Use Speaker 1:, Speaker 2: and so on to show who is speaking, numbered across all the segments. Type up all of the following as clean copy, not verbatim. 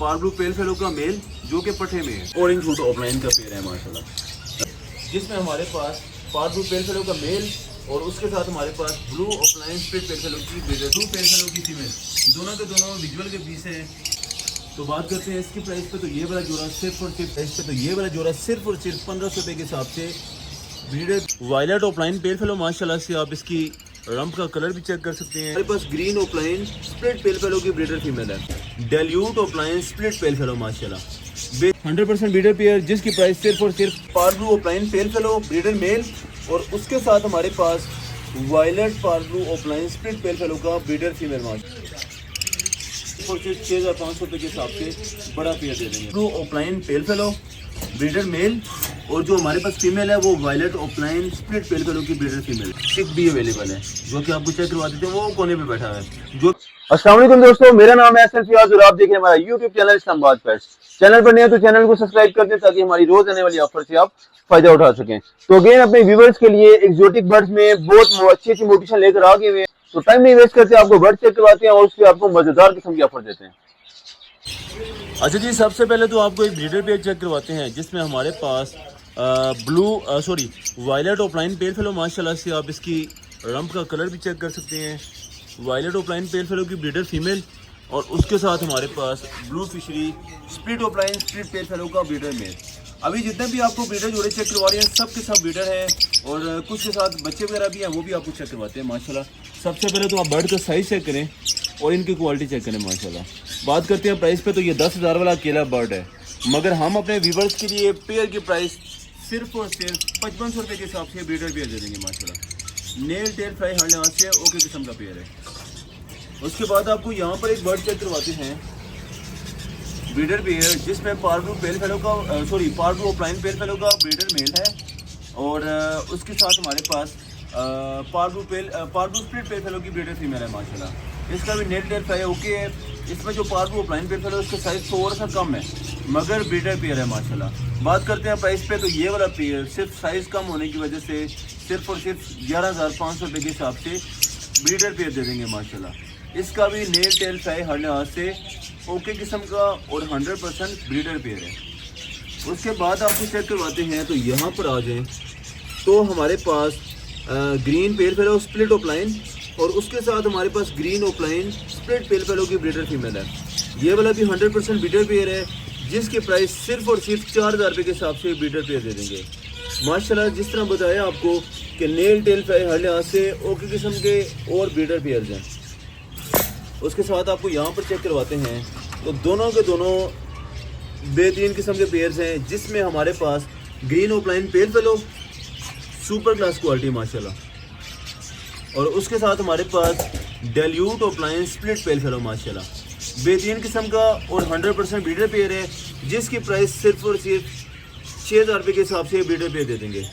Speaker 1: पार blue pale fallow का male जो कि पट्टे में है। ऑरेंज रूट ऑफलाइन का पेयर है माशाल्लाह, जिसमें हमारे पास पार ब्लू पेल फेलो का मेल और उसके साथ हमारे पास blue opaline split pale fallow की ब्रीडर, ब्लू पेल फेलो की फीमेल, दोनों के दोनों विजुअल के पीस हैं। तो बात करते हैं इसकी प्राइस पे। तो ये वाला जोड़ा सिर्फ और सिर्फ प्राइस पे, तो ये वाला जोड़ा सिर्फ और सिर्फ 1500 रुपये के हिसाब से breeder violet opaline pale fallow माशाल्लाह से। आप इसकी रंप का कलर भी चेक कर सकते हैं। हमारे पास green opaline split pale fallow की ब्रीडर फीमेल है, dilute opaline split pale fallow माशाल्लाह 100% ब्रीडर पेयर, जिसकी प्राइस सिर्फ और सिर्फ parblue opaline pale fallow breeder male और उसके साथ हमारे पास violet parblue opaline split pale fallow का ब्रीडर फीमेल माशाल्लाह 6500 रुपये के हिसाब से बड़ा पेयर दे देंगे। Blue opaline pale fallow breeder male और जो हमारे पास फीमेल है वो violet opaline split pale fallow की ब्रीडर फीमेल चिक भी अवेलेबल है, जो कि आपको चेक करवा देते हैं। वो कोने पे बैठा है जो।
Speaker 2: अस्सलाम वालेकुम दोस्तों, मेरा नाम है एहसन फियाज और आप देख रहे हैं हमारा YouTube channel Islamabad pets. Channel पर नए हैं तो चैनल को सब्सक्राइब कर दें ताकि हमारी रोज आने वाली ऑफर से आप फायदा उठा सकें। तो अगेन अपने व्यूवर्स के लिए एक्सोटिक बर्ड्स में बहुत अच्छी अच्छी मोटिवेशन लेकर आ गए हुए हैं। तो टाइम नहीं वेस्ट करते, आपको बर्ड चेक करवाते हैं और उससे आपको मजेदार किस्म की ऑफर देते हैं।
Speaker 1: अच्छा जी, सबसे पहले तो आपको एक ब्रीडर पेयर चेक करवाते हैं, जिसमें हमारे पास वायलेट ऑफलाइन पेल फेलो माशाल्लाह से। आप इसकी रंप का कलर भी चेक कर सकते हैं। वायलेट ऑफलाइन पेल फेलो की ब्रीडर फीमेल और उसके साथ हमारे पास blue fischeri split opaline split pale fallow का ब्रीडर मेल। अभी जितने भी आपको ब्रीडर जोड़े चेक करवा रहे हैं सब के सब ब्रीडर हैं और कुछ के साथ बच्चे वगैरह भी हैं, वो भी आपको चेक करवाते हैं माशाल्लाह। सबसे पहले तो आप बर्ड का साइज चेक करें और इनकी क्वालिटी चेक करें माशाल्लाह। बात करते हैं प्राइस पे, तो ये 10,000 वाला अकेला बर्ड है, मगर हम अपने व्यूवर्स के लिए पेयर की प्राइस सिर्फ और सिर्फ 5500 रुपये के हिसाब से ब्रीडर पेयर दे देंगे माशाल्लाह। नेल टेल फ्राई हर लिहाज से ओके किस्म का पेयर है। उसके बाद आपको यहाँ पर एक बर्ड चेक करवाते हैं ब्रीडर पेयर, जिसमें पार ब्लू पेल फेलो का पार ब्लू ऑफलाइन पेल फेलो का ब्रीडर मेल है और उसके साथ हमारे पास पार ब्लू स्प्लिट पेल फेलो की ब्रीडर फीमेल है माशाल्लाह। इसका भी नेल टेल फ्राई ओके है। इसमें जो पार ब्लू ऑफलाइन पेल फेलो है उसका साइज थोड़ा सा कम है, मगर ब्रीडर पेयर है माशाल्लाह। बात करते हैं प्राइस पे, तो ये वाला पेयर सिर्फ साइज़ कम होने की वजह से सिर्फ और सिर्फ 11,500 रुपये के हिसाब से ब्रीडर पेयर दे देंगे माशाल्लाह। इसका भी नेल टेल फ्राई हर लिहाज से ओके किस्म का और 100% ब्रीडर पेयर है। उसके बाद आपको चेक करवाते हैं, तो यहाँ पर आ जाएं तो हमारे पास green pale fallow split opaline और उसके साथ हमारे पास green opaline split pale fallow की ब्रीडर फीमेल है। ये वाला भी 100% ब्रीडर पेयर है, जिसकी प्राइस सिर्फ और सिर्फ 4,000 रुपये के हिसाब से ब्रीडर पेयर दे देंगे माशाल्लाह। जिस तरह बताया आपको कि नेल टेल फ्राई हर लिहाज से ओके किस्म के और ब्रीडर पेयर्स हैं। उसके साथ आपको यहाँ पर चेक करवाते हैं, तो दोनों के दोनों बेहतरीन किस्म के पेयर्स हैं, जिसमें हमारे पास green opaline pale fallow super class quality माशाल्लाह और उसके साथ हमारे पास dilute opaline split pale fallow माशाल्लाह बेहतरीन किस्म का और 100% ब्रीडर पेयर है, जिसकी प्राइस सिर्फ और सिर्फ 6,000 रुपये के हिसाब से ब्रीडर पेयर दे देंगे।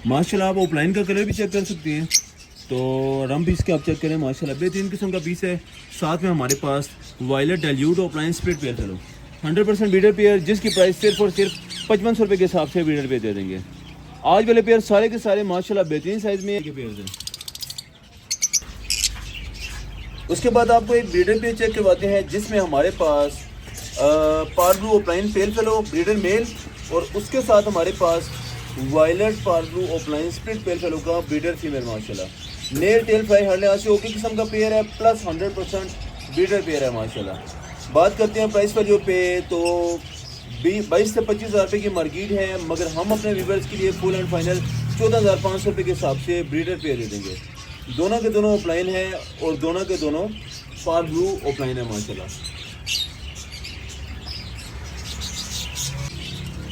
Speaker 1: माशाल्लाह आप ऑफलाइन का कलर भी चेक कर सकते हैं, तो रंप भी इसके आप चेक करें माशाल्लाह बेहतरीन किस्म का पीस है। साथ में हमारे पास violet dilute opaline split pair fallow 100% breeder pair, जिसकी प्राइस सिर्फ और सिर्फ 5500 रुपये के हिसाब से ब्रीडर पेयर दे देंगे। आज वाले पेयर सारे के सारे माशाल्लाह बेहतरीन साइज में के पेयर हैं। उसके बाद आपको एक ब्रीडर पेयर चेक करवाते हैं, जिसमें हमारे पास parblue opaline pale fallow breeder male और उसके साथ हमारे पास violet parblue opaline split pale fallow का ब्रीडर फीमेल माशाल्लाह। नेल टेल फ्राई हर लिहाज से ओके किस्म का पेयर है, प्लस 100% ब्रीडर पेयर है माशाल्लाह। बात करते हैं प्राइस पर जो पे, तो 22 से 25,000 रुपये की मार्केट है, मगर हम अपने व्यूवर्स के लिए फुल एंड फाइनल 14,500 रुपये के हिसाब से ब्रीडर पेयर दे देंगे। दोनों के दोनों ऑफलाइन है और दोनों के दोनों पार ब्लू ऑफलाइन है माशाल्लाह।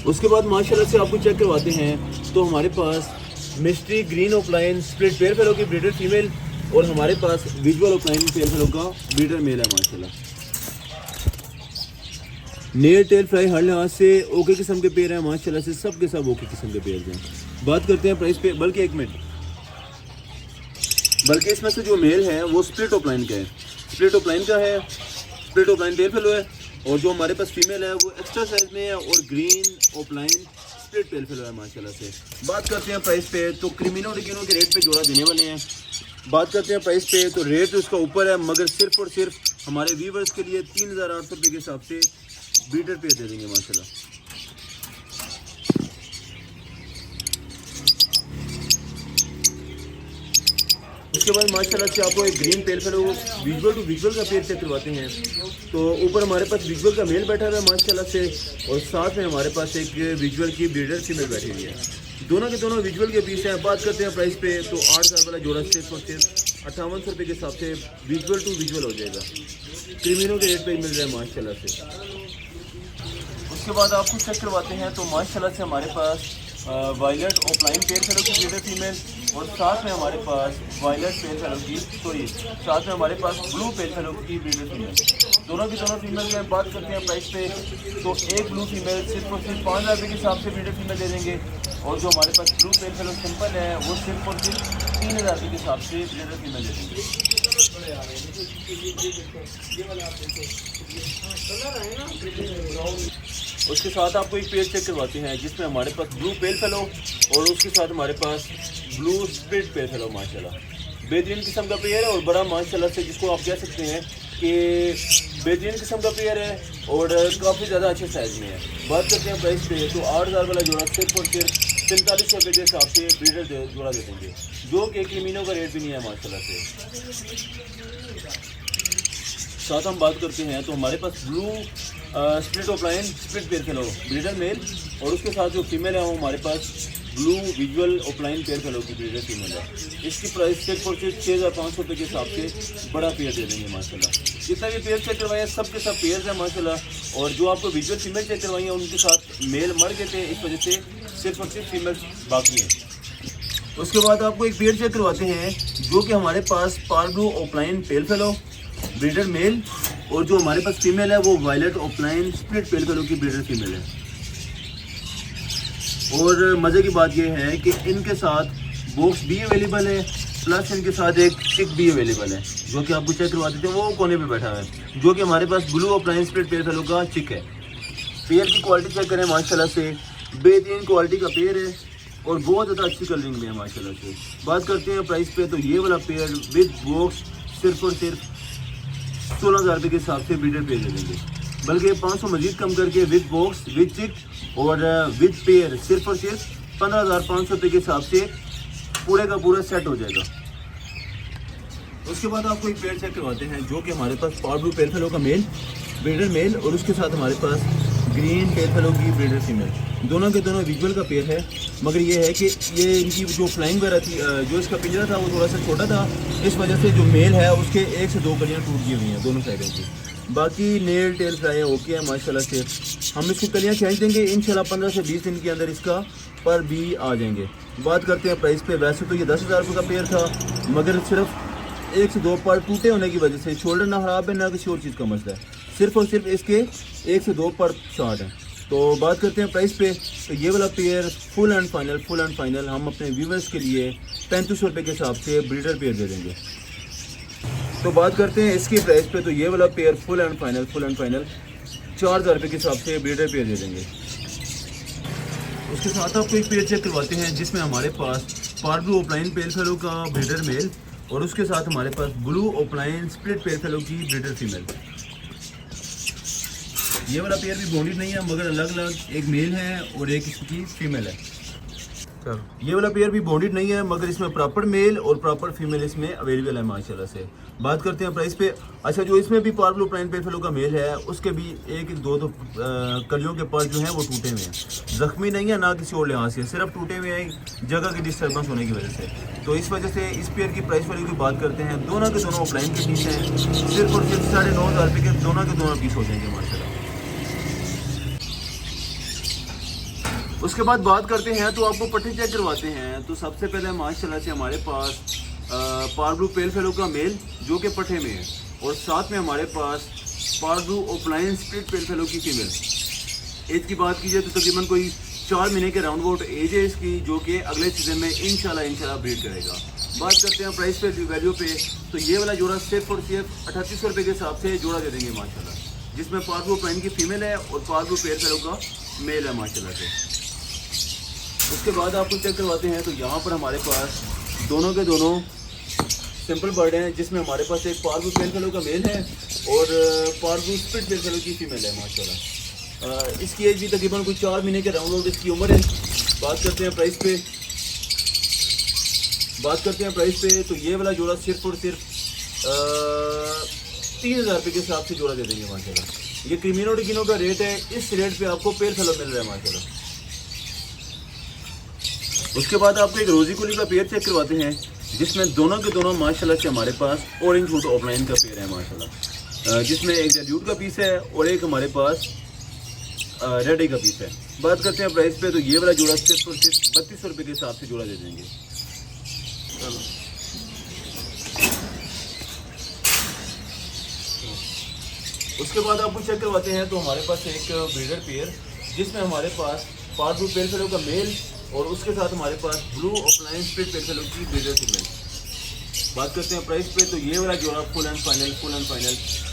Speaker 1: उसके बाद माशाल्लाह से आपको चेक करवाते हैं, तो हमारे पास mystery green opaline split pair fallow की ब्रीडर फीमेल और हमारे पास विजुअल ऑफलाइन पेयर फेलो का ब्रीडर मेल है माशाल्लाह। नेल टेल फ्राई हर लिहाज से ओके किस्म के पेयर हैं माशाल्लाह से, सब के सब ओके किस्म के पेयर हैं। बात करते हैं प्राइस पे, बल्कि एक मिनट, बल्कि इसमें से जो मेल है वो स्प्लिट ऑफलाइन का है, स्प्लिट ऑफलाइन का है, स्प्लिट ऑफलाइन पेल फेलो है और जो हमारे पास फीमेल है वो एक्स्ट्रा साइज में है और green opaline split pale fellow है माशाल्लाह से। बात करते हैं प्राइस पे, तो क्रिमिनो डिकिनो के रेट पे जोड़ा देने वाले हैं बात करते हैं प्राइस पे, तो रेट तो उसका ऊपर है, मगर सिर्फ और सिर्फ हमारे व्यूवर्स के लिए 3800 रुपये के हिसाब से ब्रीडर पेयर दे देंगे माशाल्लाह। उसके बाद माशाल्लाह से आपको एक green pale fallow visual to visual का पेयर चेक करवाते हैं। तो ऊपर हमारे पास विजुअल का मेल बैठा हुआ है माशाल्लाह से, और साथ में हमारे पास एक विजुअल की ब्रीडर फीमेल बैठी हुई है। दोनों के दोनों विजुअल के पीस हैं। बात करते हैं प्राइस पे, तो 8000 वाला जोड़ा सिर्फ और सिर्फ 5800 रुपये के हिसाब से विजुअल टू विजुअल हो जाएगा। क्रीमिनो के रेट पे मिल रहा है माशाल्लाह से। उसके बाद आपको चेक करवाते हैं, तो माशाल्लाह से हमारे पास वायलेट ऑफलाइन पेयर फेलो की ब्रीडर फीमेल, और साथ में हमारे पास वायलेट पेयर फेलो की साथ में हमारे पास ब्लू पेयर फेलो की ब्रीडर फीमेल। दोनों की दोनों फीमेल की हम बात करते हैं प्राइस पे, तो एक ब्लू फीमेल सिर्फ और सिर्फ 5000 रुपये के हिसाब से ब्रीडर फीमेल दे देंगे, और जो हमारे पास ब्लू पेयर फेलो सिंपल है वो सिर्फ और सिर्फ 3000 रुपये के हिसाब से ब्रीडर फीमेल दे देंगे। उसके साथ आपको एक पेयर चेक करवाते हैं, जिसमें हमारे पास ब्लू पेल फेलो और उसके साथ हमारे पास ब्लू स्प्लिट पेल फेलो माशाल्लाह बेहतरीन किस्म का पेयर है, और बड़ा माशाल्लाह से जिसको आप कह सकते हैं कि बेहतरीन किस्म का पेयर है और काफ़ी ज़्यादा अच्छे साइज़ में है। बात करते हैं प्राइस पे, तो 8000 वाला जोड़ा सिर्फ और सिर्फ 4500 रुपये के हिसाब से ब्रीडर जोड़ा दे देंगे, जो कि क्रीमिनो का रेट भी नहीं है माशाल्लाह से। साथ हम बात करते हैं, तो हमारे पास blue split opaline split pair fallow breeder male, और उसके साथ जो फीमेल है वो हमारे पास blue visual opaline pair fallow की ब्रीडर फीमेल है। इसकी प्राइस सिर्फ और सिर्फ 6500 रुपये के हिसाब से बड़ा पेयर दे देंगे माशाल्लाह। जितना भी पेयर चेक करवाए हैं सब के सब पेयर्स हैं माशाल्लाह, और जो आपको विजुअल फीमेल चेक करवाई हैं उनके साथ मेल मर गए थे, इस वजह से सिर्फ और सिर्फ फीमेल बाकी हैं। उसके बाद आपको एक पेयर चेक करवाते हैं, जो कि हमारे पास parblue opaline pair fallow breeder male, और जो हमारे पास फीमेल है वो violet opaline split pale fallow की ब्रीडर फीमेल है। और मज़े की बात ये है कि इनके साथ बॉक्स भी अवेलेबल है, प्लस इनके साथ एक चिक भी अवेलेबल है, जो कि आपको चेक करवा देते हैं। वो कोने पे बैठा है, जो कि हमारे पास blue opaline split pale fallow का चिक है। पेयर की क्वालिटी चेक करें माशाल्लाह से, बेहतरीन क्वालिटी का पेयर है और बहुत ज़्यादा अच्छी कलरिंग में है माशाल्लाह से। बात करते हैं प्राइस पे, तो ये वाला पेयर विद बॉक्स सिर्फ और सिर्फ 16000 रुपये के हिसाब से ब्रीडर पेयर दे देंगे, बल्कि 500 मजीद कम करके विद बॉक्स विद चिक और विद पेयर सिर्फ और सिर्फ 15500 रुपये के हिसाब से पूरे का पूरा सेट हो जाएगा। उसके बाद आपको एक पेयर चेक करवाते हैं, जो कि हमारे पास पावर ब्लू पेयर फेलो का मेल ब्रीडर मेल, और उसके साथ हमारे पास ग्रीन पेयर फेलो की ब्रीडर फीमेल। दोनों के दोनों विजुअल का पेयर है, मगर ये है कि ये इनकी जो फ्लाइंग वगैरह थी, जो इसका पिंजरा था वो थोड़ा सा छोटा था, इस वजह से जो मेल है उसके 1 से 2 कलियाँ टूट गई हुई हैं दोनों साइडों की। बाकी नेल टेल फ्लाई ओके है माशाल्लाह से। हम इसकी कलियाँ खींच देंगे इंशाल्लाह 15 से 20 दिन के अंदर इसका पर भी आ जाएंगे। बात करते हैं प्राइस पे, वैसे तो ये 10,000 रुपये का पेयर था, मगर सिर्फ 1 से 2 पर टूटे होने की वजह से, शोल्डर ना ख़राब है ना किसी और चीज़ का मसला है, सिर्फ और सिर्फ इसके 1 से 2 पर शॉर्ट है। तो बात करते हैं प्राइस पे, तो ये वाला पेयर फुल एंड फाइनल हम अपने व्यूवर्स के लिए 3500 रुपये के हिसाब से ब्रीडर पेयर दे देंगे। तो बात करते हैं इसकी प्राइस पे, तो ये वाला पेयर फुल एंड फाइनल 4000 रुपये के हिसाब से ब्रीडर पेयर दे देंगे। उसके साथ आपको एक पेयर चेक करवाते हैं, जिसमें हमारे पास parblue opaline pair fallow का ब्रीडर मेल, और उसके साथ हमारे पास blue opaline split pair fallow की ब्रीडर फीमेल। ये वाला पेयर भी बॉन्डेड नहीं है, मगर अलग अलग एक मेल है और एक इसकी फीमेल है। ये वाला पेयर भी बॉन्डेड नहीं है, मगर इसमें प्रॉपर मेल और प्रॉपर फीमेल इसमें अवेलेबल है माशाल्लाह से। बात करते हैं प्राइस पे। अच्छा, जो इसमें भी पार ब्लू ऑफलाइन पेयर फेलो का मेल है, उसके भी 1-2 कलियों के पर जो हैं वो टूटे हुए हैं, जख्मी नहीं है ना किसी और लिहाज से, सिर्फ टूटे हुए हैं जगह की डिस्टर्बेंस होने की वजह से। तो इस वजह से इस पेयर की प्राइस वैल्यू की बात करते हैं, दोनों के दोनों ऑफलाइन के पीस हैं, सिर्फ और सिर्फ 9,500 रुपये के दोनों के दोनों पीस हो जाएंगे माशाल्लाह। उसके बाद बात करते हैं, तो आपको पट्टी चेक करवाते हैं। तो सबसे पहले माशाल्लाह से हमारे पास पार ब्लू पेल फेलो का मेल, जो कि पट्टे में है, और साथ में हमारे पास parblue opaline split pale fallow की फीमेल। एज की बात कीजिए तो तकरीबन कोई 4 महीने के राउंड अबाउट एज है इसकी, जो कि अगले सीजन में इंशाल्लाह ब्रीड करेगा। बात करते हैं प्राइस पे वैल्यू पे, तो ये वाला जोड़ा सिर्फ और सिर्फ 3800 रुपये के हिसाब से जोड़ा दे देंगे माशाल्लाह, जिसमें पार ब्लू ऑफलाइन की फीमेल है और पार ब्लू पेल फेलो का मेल है माशाल्लाह से। उसके बाद आपको चेक करवाते हैं, तो यहाँ पर हमारे पास दोनों के दोनों सिंपल बर्ड हैं जिसमें हमारे पास एक पारब्लू पेल फेलो का मेल है और पारब्लू स्प्लिट पेल फेलो की फीमेल है माशाल्लाह। इसकी एज भी तकरीबन कुछ 4 महीने के राउंड इसकी उम्र है। बात करते हैं प्राइस पे, तो ये वाला जोड़ा सिर्फ और सिर्फ 3000 रुपये के हिसाब से जोड़ा दे देंगे माशाल्लाह। ये क्रीमिनो डिकिनो का रेट है, इस रेट पे आपको पेल फेलो मिल रहा है माशाल्लाह। उसके बाद आपको एक रोजी कुली का पेयर चेक करवाते हैं जिसमें दोनों के दोनों माशाल्लाह से हमारे पास ऑरेंज हुड ऑफलाइन का पेयर है माशाल्लाह, जिसमें एक डेल्यूट का पीस है और एक हमारे पास रेड आई का पीस है। बात करते हैं प्राइस पे, तो ये वाला जोड़ा सिर्फ और सिर्फ 3200 रुपये के हिसाब से जोड़ा दे देंगे। उसके बाद आपको चेक करवाते हैं तो हमारे पास एक ब्रीडर पेयर जिसमें हमारे पास पारब्लू पेल फेलो का मेल और उसके साथ हमारे पास blue opaline split pale fallow की ब्रीडर फीमेल। बात करते हैं प्राइस पे, तो ये वाला जोड़ा फुल एंड फाइनल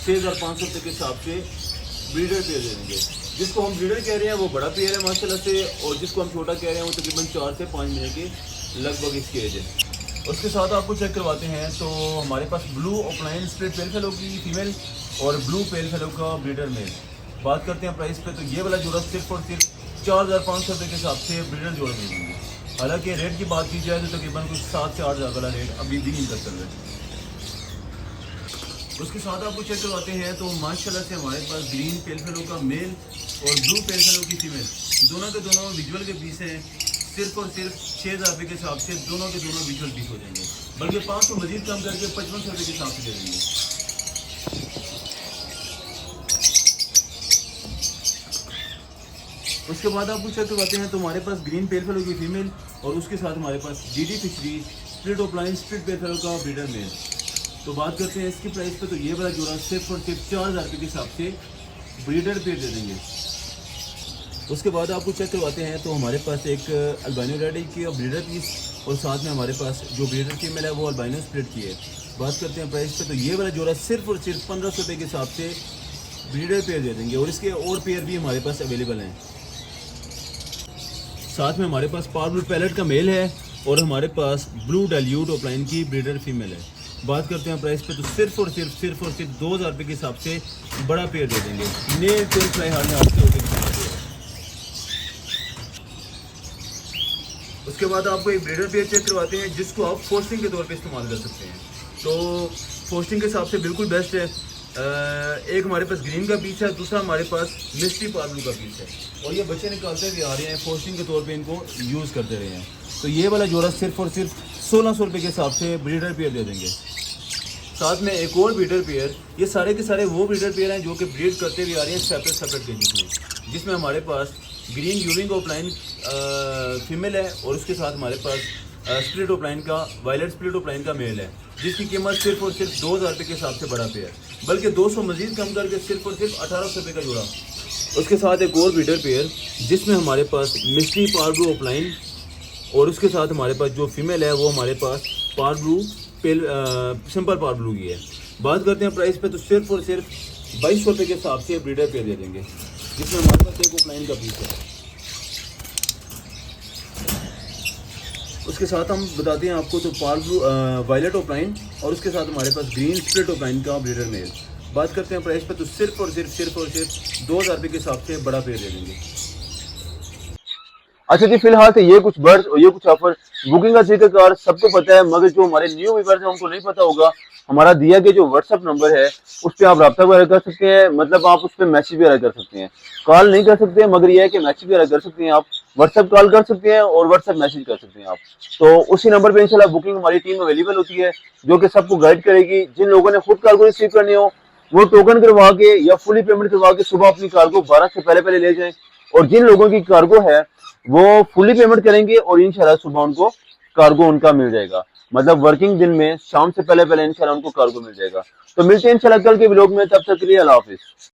Speaker 1: 6500 रुपये के हिसाब से ब्रीडर पेयर दे देंगे। जिसको हम ब्रीडर कह रहे हैं वो बड़ा पेयर है माशाल्लाह से, और जिसको हम छोटा कह रहे हैं वो तकरीबन 4 से 5 महीने के लगभग इसकी एज है। उसके साथ आपको चेक करवाते हैं तो हमारे पास blue opaline split pale fallow की फीमेल और ब्लू पेल फेलो का ब्रीडर मेल। बात करते हैं प्राइस पे, तो ये वाला जोड़ा सिर्फ और सिर्फ 4500 रुपये के हिसाब से ब्रीडर जोड़ा दे देंगे। हालांकि रेट की बात की जाए तो तकरीबन कुछ 7 से 8 हज़ार वाला रेट अभी भी नहीं कर चल रहा है। उसके साथ आपको चेक करवाते हैं तो माशाल्लाह से हमारे पास ग्रीन पेल फेलो का मेल और ब्लू पेल फेलो की फीमेल दोनों के दोनों विजुअल के पीस हैं। सिर्फ और सिर्फ 6000 रुपये के हिसाब से दोनों के दोनों विजुअल पीस हो जाएंगे, बल्कि 500 मजीद कम करके 5500 रुपये के हिसाब से दे देंगे। उसके बाद आपको चेक करवाते हैं तो हमारे पास ग्रीन पेल फेलो की फीमेल और उसके साथ हमारे पास GD fischeri split opaline split pale fallow का ब्रीडर मेल। तो बात करते हैं इसकी प्राइस पे, तो ये वाला जोड़ा सिर्फ और सिर्फ 4000 रुपये के हिसाब से ब्रीडर पेयर दे देंगे। उसके बाद आपको चेक करवाते हैं तो हमारे पास एक अल्बाइनो रेड की ब्रीडर पीस और साथ में हमारे पास जो ब्रीडर फीमेल है वो अल्बाइनो स्प्लिट की है। बात करते हैं प्राइस पे, तो ये वाला जोड़ा सिर्फ और सिर्फ 1500 रुपये के हिसाब से ब्रीडर पेयर दे देंगे और इसके और पेयर भी हमारे पास अवेलेबल हैं। साथ में हमारे पास पारब्लू पैलेट का मेल है और हमारे पास ब्लू डेल्यूट ऑफलाइन की ब्रीडर फीमेल है। बात करते हैं प्राइस पे, तो सिर्फ और सिर्फ 2000 रुपये के हिसाब से बड़ा पेयर दे देंगे। नेल पेल फ्लाई हार्ड से होकर। उसके बाद आपको एक ब्रीडर पेयर चेक करवाते हैं जिसको आप फोस्टिंग के तौर पे इस्तेमाल कर सकते हैं। तो फोस्टिंग के हिसाब से बिल्कुल बेस्ट है। एक हमारे पास ग्रीन का पीस है, दूसरा हमारे पास मिस्ट्री पारब्लू का पीस है और ये बच्चे निकालते हुए आ रहे हैं, फोस्टिंग के तौर पे इनको यूज़ करते रहे हैं। तो ये वाला जोड़ा सिर्फ और सिर्फ 1600 रुपये के हिसाब से ब्रीडर पेयर दे देंगे। साथ में एक और ब्रीडर पेयर, ये सारे के सारे वो ब्रीडर पेयर हैं जो कि ब्रीड करते हुए आ रहे हैं सेपरेट केजेस में, जिसमें हमारे पास ग्रीन यूविंग ऑफलाइन फीमेल है और उसके साथ हमारे पास स्प्लिट ऑफलाइन का वायलेट स्प्लिट ऑफलाइन का मेल है, जिसकी कीमत सिर्फ और सिर्फ 2000 रुपये के हिसाब से बड़ा पेयर, बल्कि 200 मजीद कम करके सिर्फ और सिर्फ 1800 रुपये का जोड़ा। उसके साथ एक और ब्रीडर पेयर जिसमें हमारे पास मिस्ट्री पारब्लू ऑफलाइन और उसके साथ हमारे पास जो फीमेल है वो हमारे पास पारब्लू सिंपल पारब्लू की है। बात करते हैं प्राइस पे, तो सिर्फ और सिर्फ 2200 रुपये के हिसाब से ब्रीडर पेयर दे देंगे, जिसमें हमारे पास एक ऑफलाइन का पीस है। उसके साथ हम बताते हैं आपको तो पारब्लू वायलेट ऑफलाइन और उसके साथ हमारे पास ग्रीन स्प्लिट ऑफलाइन का ब्रीडर मेल। बात करते हैं प्राइस पे, तो सिर्फ और सिर्फ 2000 रुपये के हिसाब से बड़ा पेयर दे देंगे।
Speaker 2: अच्छा जी, फिलहाल तो ये कुछ बर्ड्स और ये कुछ ऑफर बुकिंग का तरीकाकार सबको पता है, मगर जो हमारे न्यू व्यूअर्स हैं उनको नहीं पता होगा। हमारा दिया गया जो व्हाट्सएप नंबर है उस पर आप रब्ता वगैरह कर सकते हैं, मतलब आप उस पर मैसेज वगैरह कर सकते हैं। कॉल नहीं कर सकते हैं, मगर यह है कि मैसेज वगैरह कर सकते हैं। आप व्हाट्सएप कॉल कर सकते हैं और व्हाट्सएप मैसेज कर सकते हैं आप। तो उसी नंबर पर इंशाल्लाह बुकिंग हमारी टीम अवेलेबल होती है जो कि सबको गाइड करेगी। जिन लोगों ने खुद कार्गो रिसीव करनी हो वो टोकन करवा के या फुली पेमेंट करवा के सुबह अपनी कार्गो 12 से पहले ले जाएं, और जिन लोगों की कार्गो है वो फुली पेमेंट करेंगे और इंशाल्लाह सुबह उनको कार्गो उनका मिल जाएगा। मतलब वर्किंग दिन में शाम से पहले इंशाल्लाह उनको कार्गो मिल जाएगा। तो मिलते हैं इंशाल्लाह कल के व्लॉग में, तब तक के लिए अल्लाह हाफिज।